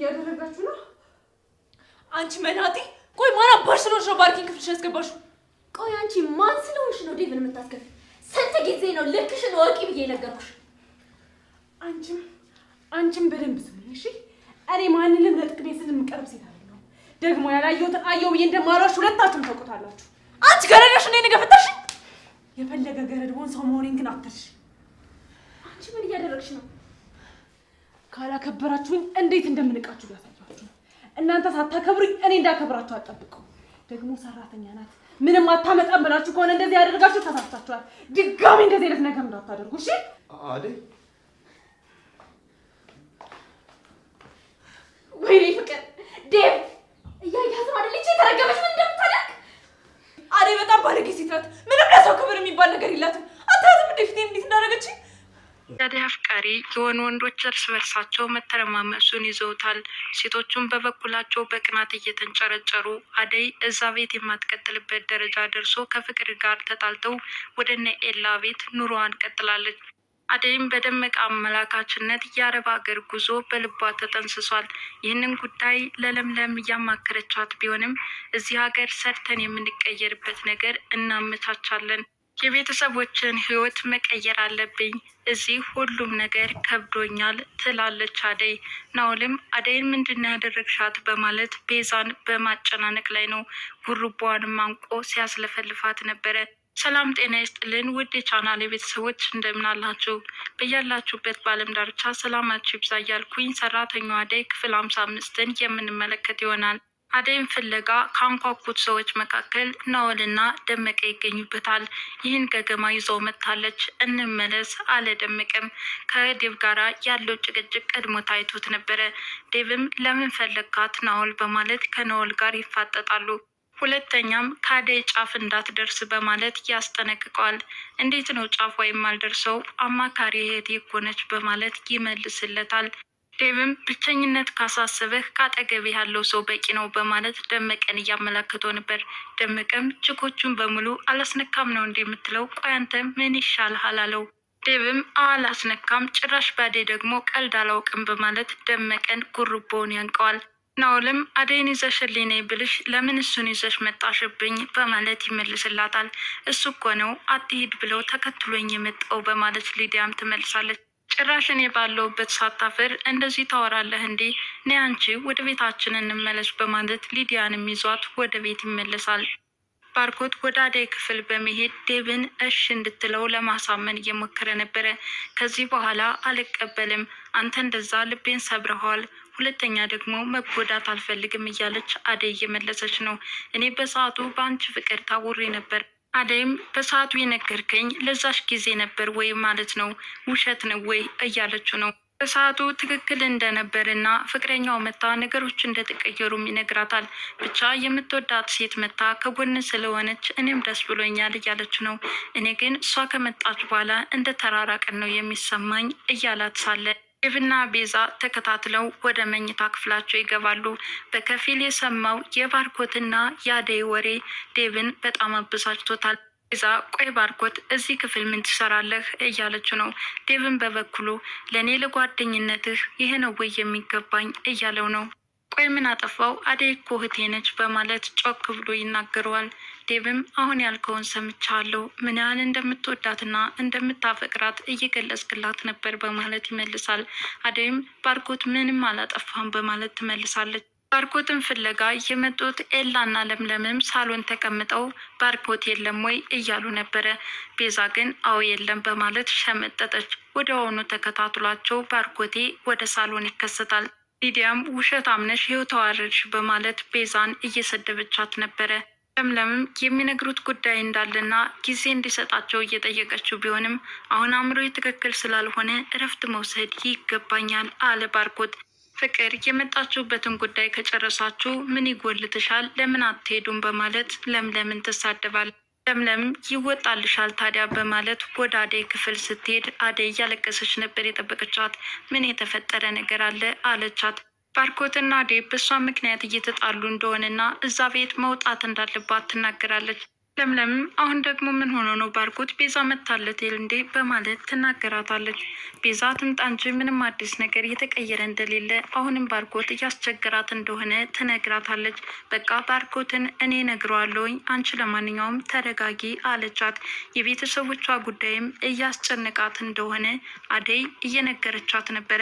እያደረጋችሁ ነው? አንቺ መናጢ! ቆይ ማን አባሽ ስለሆንሽ ነው ባርኪን ክፍልሽ ያስገባሽው? ቆይ አንቺ ማን ስለሆንሽ ነው ዴቭን የምታስከፊ? ስንት ጊዜ ነው ልክሽን ወቂ ብዬ ነገርኩሽ? አንቺም በደንብ ስሚ እሺ። እኔ ማንንም ለጥቅሜ ስል የምቀርብ ሴት አይደለሁ። ደግሞ ያላየሁትን አየሁ ብዬ እንደማልዋሽ ሁለታችሁም ታውቁታላችሁ። አንቺ ገረዳሽ እኔን ገፈታሽ። የፈለገ ገረድ ሆን ሰው መሆኔን ግን አትርሽ። አንቺ ምን እያደረግሽ ነው? ካላከበራችሁኝ እንዴት እንደምንቃችሁ ያሳያችሁ። እናንተ ሳታከብሩኝ እኔ እንዳከብራችሁ አጠብቁ። ደግሞ ሰራተኛ ናት ምንም አታመጣም ብላችሁ ከሆነ እንደዚህ ያደርጋችሁ ተሳስታችኋል። ድጋሚ እንደዚህ አይነት ነገር እንዳታደርጉ እሺ? አደይ ወይኔ ፍቅር ዴቭ እያያት አይደል እቺ ተረገመች ምን እንደምታደርግ? አደይ በጣም ባለጌ ሴት ናት። ምንም ለሰው ክብር የሚባል ነገር የላትም። አታያትም እንዴ ፊቴን እንዴት እንዳደረገች? የአደይ አፍቃሪ የሆኑ ወንዶች እርስ በርሳቸው መተረማመሱን ይዘውታል። ሴቶቹም በበኩላቸው በቅናት እየተንጨረጨሩ አደይ እዛ ቤት የማትቀጥልበት ደረጃ ደርሶ ከፍቅር ጋር ተጣልተው ወደ እነ ኤላ ቤት ኑሮዋን ቀጥላለች። አደይም በደመቀ አመላካችነት የአረብ ሀገር ጉዞ በልቧ ተጠንስሷል። ይህንን ጉዳይ ለለምለም እያማከረቻት ቢሆንም እዚህ ሀገር ሰርተን የምንቀየርበት ነገር እናመቻቻለን፣ የቤተሰቦችን ህይወት መቀየር አለብኝ፣ እዚህ ሁሉም ነገር ከብዶኛል ትላለች አደይ። ናኦልም አደይን ምንድነው ያደረግሻት በማለት ቤዛን በማጨናነቅ ላይ ነው። ጉርቧንም አንቆ ሲያስለፈልፋት ነበረ። ሰላም ጤና ይስጥልን ውድ የቻናሌ ቤተሰቦች እንደምን አላችሁ? በያላችሁበት በዓለም ዳርቻ ሰላማችሁ ይብዛ እያልኩኝ ሰራተኛዋ አደይ ክፍል 55ን የምንመለከት ይሆናል። አደይን ፍለጋ ካንኳኩት ሰዎች መካከል ናኦልና ደመቀ ይገኙበታል። ይህን ገገማ ይዘው መጥታለች። እንመለስ አለ ደመቀም። ከዴቭ ጋራ ያለው ጭቅጭቅ ቀድሞ ታይቶት ነበረ። ዴቭም ለምን ፈለግካት ናኦል በማለት ከናኦል ጋር ይፋጠጣሉ። ሁለተኛም ከአደይ ጫፍ እንዳትደርስ በማለት ያስጠነቅቀዋል። እንዴት ነው ጫፏ የማልደርሰው? አማካሪ እህቴ እኮ ነች በማለት ይመልስለታል። ዴቭም ብቸኝነት ካሳሰበህ ካጠገቤ ያለው ሰው በቂ ነው በማለት ደመቀን እያመላከተው ነበር። ደመቀም ችኮቹን በሙሉ አላስነካም ነው እንደምትለው? ቆይ አንተ ምን ይሻልሃል አለው። ዴቭም አላስነካም፣ ጭራሽ ባደይ ደግሞ ቀልድ አላውቅም በማለት ደመቀን ጉርቦውን ያንቀዋል። ናኦልም አደይን ይዘሽልኝ ነይ ብልሽ ለምን እሱን ይዘሽ መጣሽብኝ በማለት ይመልስላታል። እሱ እኮ ነው አትሂድ ብለው ተከትሎኝ የመጣው በማለት ሊዲያም ትመልሳለች። ጭራሽ እኔ ባለሁበት ሳታፍር እንደዚህ ታወራለህ እንዴ? ነይ አንቺ ወደ ቤታችን እንመለስ በማለት ሊዲያንም ይዟት ወደ ቤት ይመለሳል። ባርኮት ወደ አደይ ክፍል በመሄድ ዴቭን እሽ እንድትለው ለማሳመን እየሞከረ ነበረ። ከዚህ በኋላ አልቀበልም፣ አንተ እንደዛ ልቤን ሰብረዋል፣ ሁለተኛ ደግሞ መጎዳት አልፈልግም እያለች አደይ እየመለሰች ነው። እኔ በሰዓቱ በአንቺ ፍቅር ታውሬ ነበር። አደይም በሰዓቱ የነገርከኝ ለዛሽ ጊዜ ነበር ወይ ማለት ነው? ውሸት ነው ወይ እያለችው ነው። በሰዓቱ ትክክል እንደነበርና ፍቅረኛው መታ ነገሮች እንደተቀየሩም ይነግራታል። ብቻ የምትወዳት ሴት መታ ከጎን ስለሆነች እኔም ደስ ብሎኛል እያለች ነው። እኔ ግን እሷ ከመጣች በኋላ እንደ ተራራቅን ነው የሚሰማኝ እያላት ሳለ ዴቭና ቤዛ ተከታትለው ወደ መኝታ ክፍላቸው ይገባሉ። በከፊል የሰማው የባርኮትና የአደይ ወሬ ዴቭን በጣም አበሳጭቶታል። ቤዛ ቆይ ባርኮት እዚህ ክፍል ምን ትሰራለህ እያለችው ነው። ዴቭን በበኩሉ ለእኔ ለጓደኝነትህ ይህ ነው ወይ የሚገባኝ እያለው ነው። ቆይ ምን አጠፋው? አደይ እኮ እህቴ ነች በማለት ጮክ ብሎ ይናገረዋል። ዴቭም አሁን ያልከውን ሰምቻለሁ፣ ምን ያህል እንደምትወዳትና እንደምታፈቅራት እየገለጽክላት ነበር በማለት ይመልሳል። አደይም ባርኮት ምንም አላጠፋም በማለት ትመልሳለች። ባርኮትን ፍለጋ የመጡት ኤላና ለምለምም ሳሎን ተቀምጠው ባርኮት የለም ወይ እያሉ ነበረ። ቤዛ ግን አዎ የለም በማለት ሸመጠጠች። ወዲያውኑ ተከታትሏቸው ባርኮቴ ወደ ሳሎን ይከሰታል። ሊዲያም ውሸት አምነሽ ይኸው ተዋረድሽ በማለት ቤዛን እየሰደበቻት ነበረ። ለምለምም የሚነግሩት ጉዳይ እንዳለና ጊዜ እንዲሰጣቸው እየጠየቀችው ቢሆንም አሁን አእምሮ ትክክል ስላልሆነ እረፍት መውሰድ ይገባኛል አለ ባርኮት። ፍቅር የመጣችሁበትን ጉዳይ ከጨረሳችሁ ምን ይጎልትሻል? ለምን አትሄዱም? በማለት ለምለምን ትሳደባል። ለምለም ይወጣልሻል ታዲያ በማለት ወደ አደይ ክፍል ስትሄድ አደይ እያለቀሰች ነበር የጠበቀቻት። ምን የተፈጠረ ነገር አለ አለቻት። ባርኮትና አደይ በሷ ምክንያት እየተጣሉ እንደሆነና እዛ ቤት መውጣት እንዳለባት ትናገራለች። ለምለም አሁን ደግሞ ምን ሆኖ ነው ባርኮት ቤዛ መታለት እንዴ በማለት ትናገራታለች። ቤዛ ትምጣ እንጂ ምንም አዲስ ነገር የተቀየረ እንደሌለ አሁንም ባርኮት እያስቸገራት እንደሆነ ትነግራታለች። በቃ ባርኮትን እኔ ነግረዋለሁኝ፣ አንቺ ለማንኛውም ተረጋጊ አለቻት። የቤተሰቦቿ ጉዳይም እያስጨነቃት እንደሆነ አደይ እየነገረቻት ነበረ።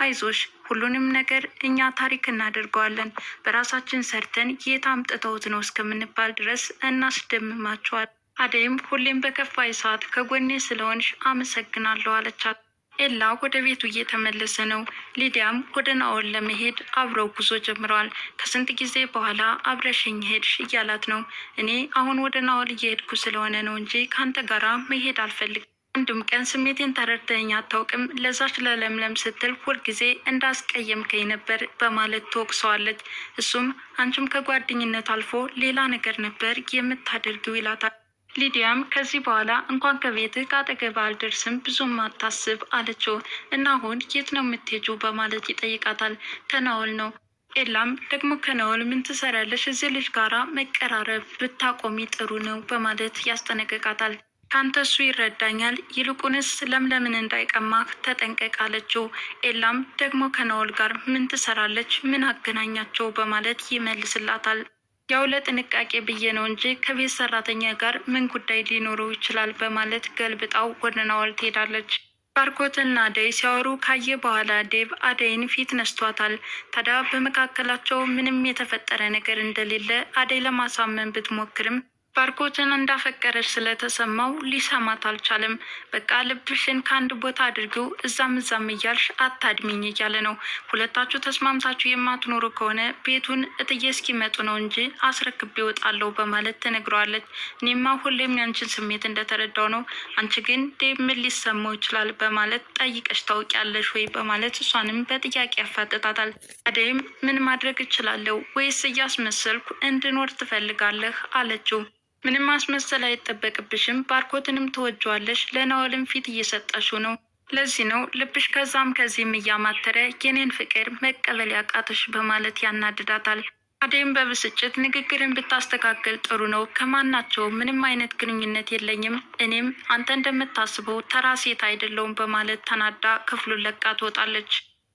አይዞሽ ሁሉንም ነገር እኛ ታሪክ እናደርገዋለን፣ በራሳችን ሰርተን የት አምጥተውት ነው እስከምንባል ድረስ እናስደምማቸዋል። አደይም ሁሌም በከፋይ ሰዓት ከጎኔ ስለሆንሽ አመሰግናለሁ አለቻት። ኤላ ወደ ቤቱ እየተመለሰ ነው። ሊዲያም ወደ ናኦል ለመሄድ አብረው ጉዞ ጀምረዋል። ከስንት ጊዜ በኋላ አብረሽኝ ሄድሽ እያላት ነው። እኔ አሁን ወደ ናኦል እየሄድኩ ስለሆነ ነው እንጂ ከአንተ ጋራ መሄድ አልፈልግም። አንድም ቀን ስሜቴን ተረድተኸኝ አታውቅም። ለዛች ለለምለም ስትል ሁልጊዜ እንዳስቀየምከኝ ነበር በማለት ትወቅሰዋለች። እሱም አንቺም ከጓደኝነት አልፎ ሌላ ነገር ነበር የምታደርጊው ይላታል። ሊዲያም ከዚህ በኋላ እንኳን ከቤትህ ከአጠገብህ አልደርስም ብዙም አታስብ አለችው። እና አሁን የት ነው የምትሄጂው በማለት ይጠይቃታል። ከናኦል ነው። ኤላም ደግሞ ከናኦል ምን ትሰሪያለሽ? እዚህ ልጅ ጋራ መቀራረብ ብታቆሚ ጥሩ ነው በማለት ያስጠነቅቃታል። ካንተ እሱ ይረዳኛል፣ ይልቁንስ ለምለምን እንዳይቀማህ ተጠንቀቅ አለችው። ኤላም ደግሞ ከናኦል ጋር ምን ትሰራለች? ምን አገናኛቸው በማለት ይመልስላታል። ያው ለጥንቃቄ ብዬ ነው እንጂ ከቤት ሰራተኛ ጋር ምን ጉዳይ ሊኖረው ይችላል በማለት ገልብጣው ወደ ናኦል ትሄዳለች። ባርኮትና አደይ ሲያወሩ ካየ በኋላ ዴቭ አደይን ፊት ነስቷታል። ታዲያ በመካከላቸው ምንም የተፈጠረ ነገር እንደሌለ አደይ ለማሳመን ብትሞክርም ባርኮትን እንዳፈቀረች ስለተሰማው ሊሰማት አልቻለም። በቃ ልብሽን ከአንድ ቦታ አድርገው እዛም እያልሽ አታድሚኝ እያለ ነው። ሁለታችሁ ተስማምታችሁ የማትኖሩ ከሆነ ቤቱን እትዬ እስኪመጡ ነው እንጂ አስረክቤ እወጣለሁ በማለት ትነግረዋለች። እኔማ ሁሌም ያንቺን ስሜት እንደተረዳው ነው፣ አንቺ ግን ዴቭ ምን ሊሰማው ይችላል በማለት ጠይቀሽ ታውቂያለሽ ወይ በማለት እሷንም በጥያቄ ያፋጥጣታል። አደይም ምን ማድረግ እችላለሁ ወይስ እያስመሰልኩ እንድኖር ትፈልጋለህ አለችው። ምንም ማስመሰል አይጠበቅብሽም፣ ባርኮትንም ትወጂዋለሽ፣ ለናኦልም ፊት እየሰጠሽው ነው። ለዚህ ነው ልብሽ ከዛም ከዚህም እያማተረ የኔን ፍቅር መቀበል ያቃተሽ በማለት ያናድዳታል። አደይም በብስጭት ንግግርን ብታስተካከል ጥሩ ነው፣ ከማናቸው ምንም አይነት ግንኙነት የለኝም፣ እኔም አንተ እንደምታስበው ተራ ሴት አይደለውም በማለት ተናዳ ክፍሉን ለቃ ትወጣለች።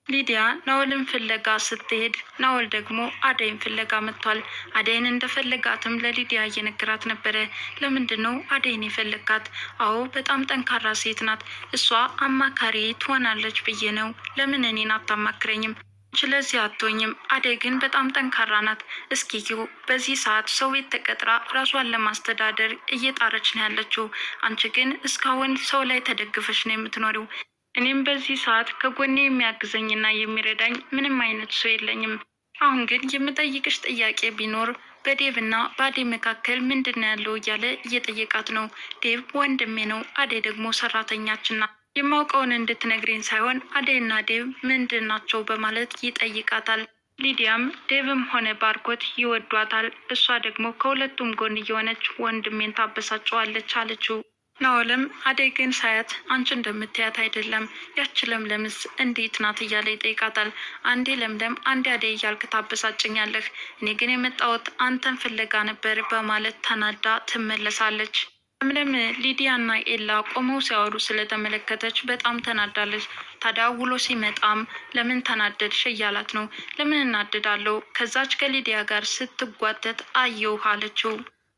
ሊዲያ ናኦልን ፍለጋ ስትሄድ ናኦል ደግሞ አደይን ፍለጋ መጥቷል። አደይን እንደፈለጋትም ለሊዲያ እየነገራት ነበረ። ለምንድን ነው አደይን የፈለጋት? አዎ በጣም ጠንካራ ሴት ናት፣ እሷ አማካሪ ትሆናለች ብዬ ነው። ለምን እኔን አታማክረኝም? ስለዚህ አትሆኝም። አደይ ግን በጣም ጠንካራ ናት። እስኪዩ በዚህ ሰዓት ሰው ቤት ተቀጥራ ራሷን ለማስተዳደር እየጣረች ነው ያለችው። አንቺ ግን እስካሁን ሰው ላይ ተደግፈሽ ነው የምትኖሪው። እኔም በዚህ ሰዓት ከጎኔ የሚያግዘኝና የሚረዳኝ ምንም አይነት ሰው የለኝም። አሁን ግን የምጠይቅሽ ጥያቄ ቢኖር በዴቭና በአደይ መካከል ምንድን ነው ያለው እያለ እየጠየቃት ነው። ዴቭ ወንድሜ ነው፣ አደይ ደግሞ ሰራተኛችን ናት። የማውቀውን እንድትነግረኝ ሳይሆን አደይና ዴቭ ምንድን ናቸው በማለት ይጠይቃታል። ሊዲያም ዴቭም ሆነ ባርኮት ይወዷታል፣ እሷ ደግሞ ከሁለቱም ጎን እየሆነች ወንድሜን ታበሳጨዋለች አለችው። ናኦልም አደይ ግን ሳያት አንቺ እንደምትያት አይደለም፣ ያች ለምለምስ እንዴት ናት እያለ ይጠይቃታል። አንዴ ለምለም አንዴ አደይ እያልክ ታበሳጭኛለህ፣ እኔ ግን የመጣሁት አንተን ፍለጋ ነበር በማለት ተናዳ ትመለሳለች። ለምለም ሊዲያና ኤላ ቆመው ሲያወሩ ስለተመለከተች በጣም ተናዳለች። ታዲያ ውሎ ሲመጣም ለምን ተናደድሽ እያላት ነው። ለምን እናደዳለሁ? ከዛች ከሊዲያ ጋር ስትጓተት አየሁ አለችው።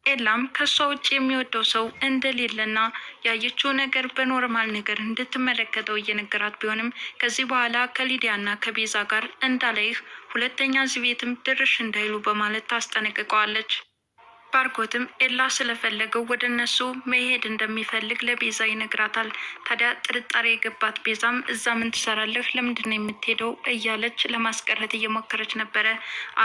ኤላም ከሷ ውጭ የሚወደው ሰው እንደሌለና ያየችው ነገር በኖርማል ነገር እንድትመለከተው እየነገራት ቢሆንም ከዚህ በኋላ ከሊዲያና ከቤዛ ጋር እንዳላይህ፣ ሁለተኛ እዚህ ቤትም ድርሽ እንዳይሉ በማለት ታስጠነቅቀዋለች። ባርኮትም ኤላ ስለፈለገው ወደ እነሱ መሄድ እንደሚፈልግ ለቤዛ ይነግራታል። ታዲያ ጥርጣሬ የገባት ቤዛም እዛ ምን ትሰራለህ? ለምንድን ነው የምትሄደው? እያለች ለማስቀረት እየሞከረች ነበረ።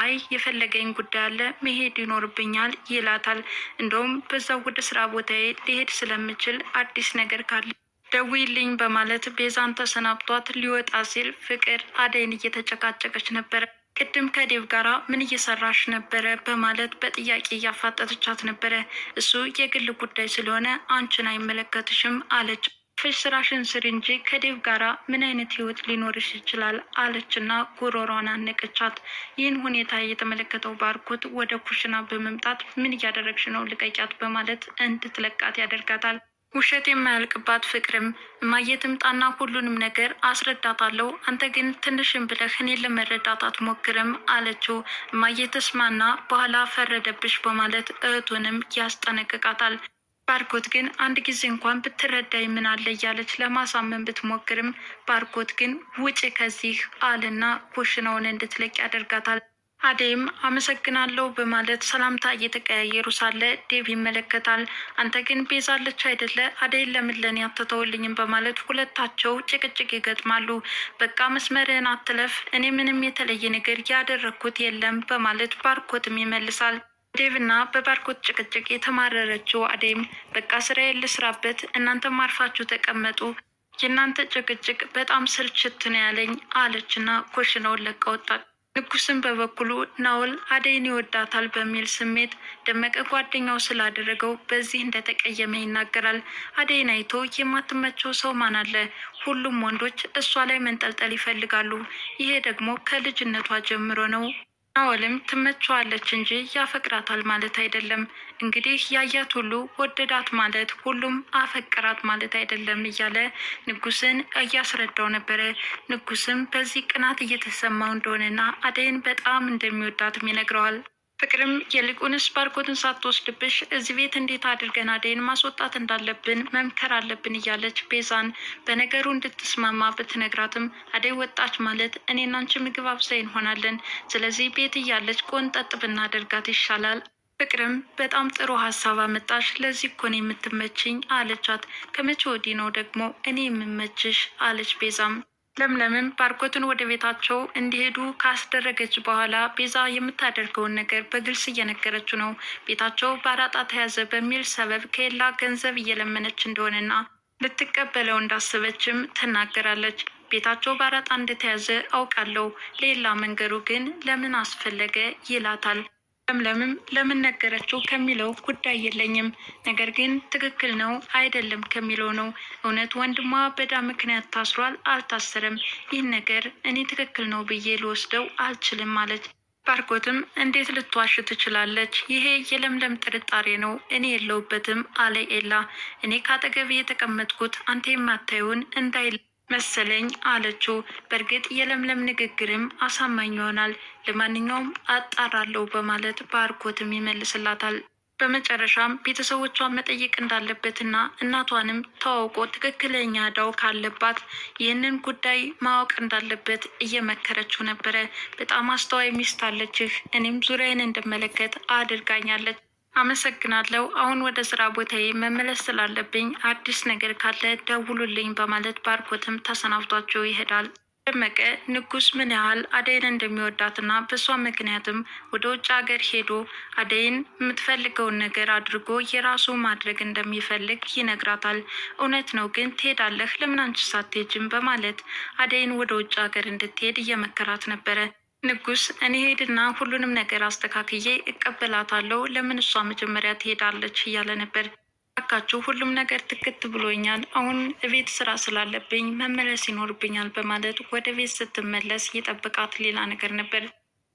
አይ የፈለገኝ ጉዳይ አለ መሄድ ይኖርብኛል ይላታል። እንደውም በዛው ወደ ስራ ቦታዬ ሊሄድ ስለምችል አዲስ ነገር ካለ ደውይልኝ በማለት ቤዛን ተሰናብቷት ሊወጣ ሲል ፍቅር አደይን እየተጨቃጨቀች ነበረ። ቅድም ከዴቭ ጋራ ምን እየሰራሽ ነበረ በማለት በጥያቄ እያፋጠጠቻት ነበረ። እሱ የግል ጉዳይ ስለሆነ አንቺን አይመለከትሽም አለች። ፍሽ ስራሽን ስሪ እንጂ ከዴቭ ጋራ ምን አይነት ህይወት ሊኖርሽ ይችላል አለችና ጉሮሯን አነቀቻት። ይህን ሁኔታ የተመለከተው ባርኮት ወደ ኩሽና በመምጣት ምን እያደረግሽ ነው? ልቀቂያት በማለት እንድትለቃት ያደርጋታል። ውሸት የማያልቅባት ፍቅርም እማዬ ትምጣና ሁሉንም ነገር አስረዳታለሁ፣ አንተ ግን ትንሽም ብለህ እኔን ለመረዳት አትሞክርም አለችው። እማዬ ተስማና በኋላ ፈረደብሽ በማለት እህቱንም ያስጠነቅቃታል። ባርኮት ግን አንድ ጊዜ እንኳን ብትረዳይ ምን አለ እያለች ለማሳመን ብትሞክርም ባርኮት ግን ውጭ ከዚህ አልና ኩሽናውን እንድትለቅ ያደርጋታል። አደይም አመሰግናለሁ በማለት ሰላምታ እየተቀያየሩ ሳለ ዴቭ ይመለከታል። አንተ ግን ቤዛለች አይደለ? አደይን ለምን ለኔ አትተውልኝም? በማለት ሁለታቸው ጭቅጭቅ ይገጥማሉ። በቃ መስመርህን አትለፍ፣ እኔ ምንም የተለየ ነገር ያደረግኩት የለም በማለት ባርኮትም ይመልሳል። ዴቭና በባርኮት ጭቅጭቅ የተማረረችው አደይም በቃ ስራዬን ልስራበት፣ እናንተም አርፋችሁ ተቀመጡ፣ የእናንተ ጭቅጭቅ በጣም ስልችት ነው ያለኝ አለችና ኩሽናውን ለቃ ወጣች። ንጉስም በበኩሉ ናኦል አደይን ይወዳታል በሚል ስሜት ደመቀ ጓደኛው ስላደረገው በዚህ እንደተቀየመ ይናገራል። አደይን አይቶ የማትመቸው ሰው ማን አለ? ሁሉም ወንዶች እሷ ላይ መንጠልጠል ይፈልጋሉ። ይሄ ደግሞ ከልጅነቷ ጀምሮ ነው። ናኦልም ትመቸዋለች እንጂ ያፈቅራታል ማለት አይደለም። እንግዲህ ያያት ሁሉ ወደዳት ማለት ሁሉም አፈቅራት ማለት አይደለም እያለ ንጉስን እያስረዳው ነበረ። ንጉስም በዚህ ቅናት እየተሰማው እንደሆነና አደይን በጣም እንደሚወዳትም ይነግረዋል። ፍቅርም የልቁንስ ባርኮትን ሳትወስድብሽ እዚህ ቤት እንዴት አድርገን አደይን ማስወጣት እንዳለብን መምከር አለብን እያለች ቤዛን በነገሩ እንድትስማማ ብትነግራትም አደይ ወጣች ማለት እኔና አንቺ ምግብ አብሳይ እንሆናለን፣ ስለዚህ ቤት እያለች ቆንጠጥ ብናደርጋት ይሻላል። ፍቅርም በጣም ጥሩ ሀሳብ አመጣሽ፣ ለዚህ እኮ ነው የምትመችኝ አለቻት። ከመቼ ወዲህ ነው ደግሞ እኔ የምመችሽ አለች ቤዛም። ለምለምም ባርኮትን ወደ ቤታቸው እንዲሄዱ ካስደረገች በኋላ ቤዛ የምታደርገውን ነገር በግልጽ እየነገረችው ነው። ቤታቸው በአራጣ ተያዘ በሚል ሰበብ ከሌላ ገንዘብ እየለመነች እንደሆነና ልትቀበለው እንዳሰበችም ትናገራለች። ቤታቸው በአራጣ እንደተያዘ አውቃለሁ፣ ሌላ መንገዱ ግን ለምን አስፈለገ ይላታል። ለምለምም ለምን ነገረችው ከሚለው ጉዳይ የለኝም፣ ነገር ግን ትክክል ነው አይደለም ከሚለው ነው። እውነት ወንድሟ በዕዳ ምክንያት ታስሯል አልታሰረም? ይህን ነገር እኔ ትክክል ነው ብዬ ልወስደው አልችልም አለች። ባርኮትም እንዴት ልትዋሽ ትችላለች? ይሄ የለምለም ጥርጣሬ ነው፣ እኔ የለውበትም አለ ኤላ። እኔ ካጠገብ የተቀመጥኩት አንተ የማታየውን እንዳይል መሰለኝ አለችው። በእርግጥ የለምለም ንግግርም አሳማኝ ይሆናል፣ ለማንኛውም አጣራለሁ በማለት ባርኮትም ይመልስላታል። በመጨረሻም ቤተሰቦቿን መጠየቅ እንዳለበትና እናቷንም ተዋውቆ ትክክለኛ ዕዳው ካለባት ይህንን ጉዳይ ማወቅ እንዳለበት እየመከረችው ነበረ። በጣም አስተዋይ ሚስት አለችህ፣ እኔም ዙሪያዬን እንድመለከት አድርጋኛለች። አመሰግናለሁ። አሁን ወደ ስራ ቦታዬ መመለስ ስላለብኝ አዲስ ነገር ካለ ደውሉልኝ በማለት ባርኮትም ተሰናብቷቸው ይሄዳል። ደመቀ ንጉስ ምን ያህል አደይን እንደሚወዳትና በሷ ምክንያትም ወደ ውጭ ሀገር ሄዶ አደይን የምትፈልገውን ነገር አድርጎ የራሱ ማድረግ እንደሚፈልግ ይነግራታል። እውነት ነው ግን ትሄዳለህ? ለምን አንቺ ሳትሄጂም? በማለት አደይን ወደ ውጭ ሀገር እንድትሄድ እየመከራት ነበረ። ንጉስ እኔ ሄድና ሁሉንም ነገር አስተካክዬ እቀበላታለሁ፣ ለምን እሷ መጀመሪያ ትሄዳለች እያለ ነበር። አካችሁ ሁሉም ነገር ትክት ብሎኛል፣ አሁን ቤት ስራ ስላለብኝ መመለስ ይኖርብኛል በማለት ወደ ቤት ስትመለስ የጠበቃት ሌላ ነገር ነበር።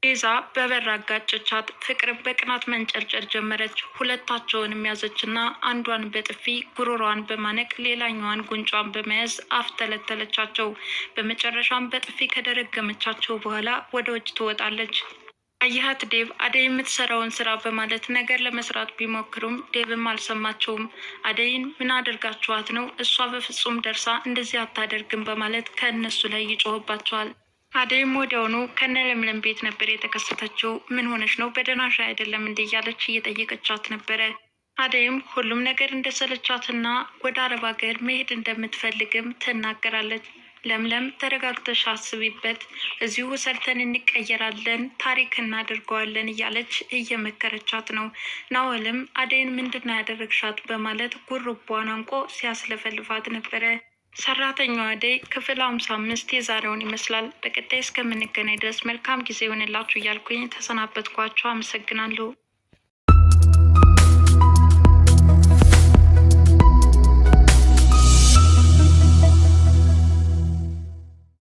ቤዛ በበር አጋጨቻት። ፍቅር በቅናት መንጨርጨር ጀመረች። ሁለታቸውንም ያዘችና አንዷን በጥፊ ጉሮሯን በማነቅ ሌላኛዋን ጉንጯን በመያዝ አፍተለተለቻቸው። በመጨረሻም በጥፊ ከደረገመቻቸው በኋላ ወደ ውጭ ትወጣለች። አየሃት ዴቭ አደይ የምትሰራውን ስራ በማለት ነገር ለመስራት ቢሞክሩም ዴቭም አልሰማቸውም። አደይን ምን አድርጋችኋት ነው? እሷ በፍጹም ደርሳ እንደዚህ አታደርግም በማለት ከእነሱ ላይ ይጮህባቸዋል። አደይም ወዲያውኑ ከነ ለምለም ቤት ነበር የተከሰተችው። ምን ሆነች ነው? በደህናሽ አይደለም እንዴ እያለች እየጠየቀቻት ነበረ። አደይም ሁሉም ነገር እንደሰለቻትና ወደ አረብ ሀገር መሄድ እንደምትፈልግም ትናገራለች። ለምለም ተረጋግተሽ አስቢበት፣ እዚሁ ሰርተን እንቀየራለን፣ ታሪክ እናደርገዋለን እያለች እየመከረቻት ነው። ናኦልም አደይን ምንድነው ያደረግሻት በማለት ጉርቧን አንቆ ሲያስለፈልፋት ነበረ። ሰራተኛዋ አደይ ክፍል 55 የዛሬውን ይመስላል። በቀጣይ እስከምንገናኝ ድረስ መልካም ጊዜ ይሆንላችሁ እያልኩኝ ተሰናበትኳቸው። አመሰግናለሁ።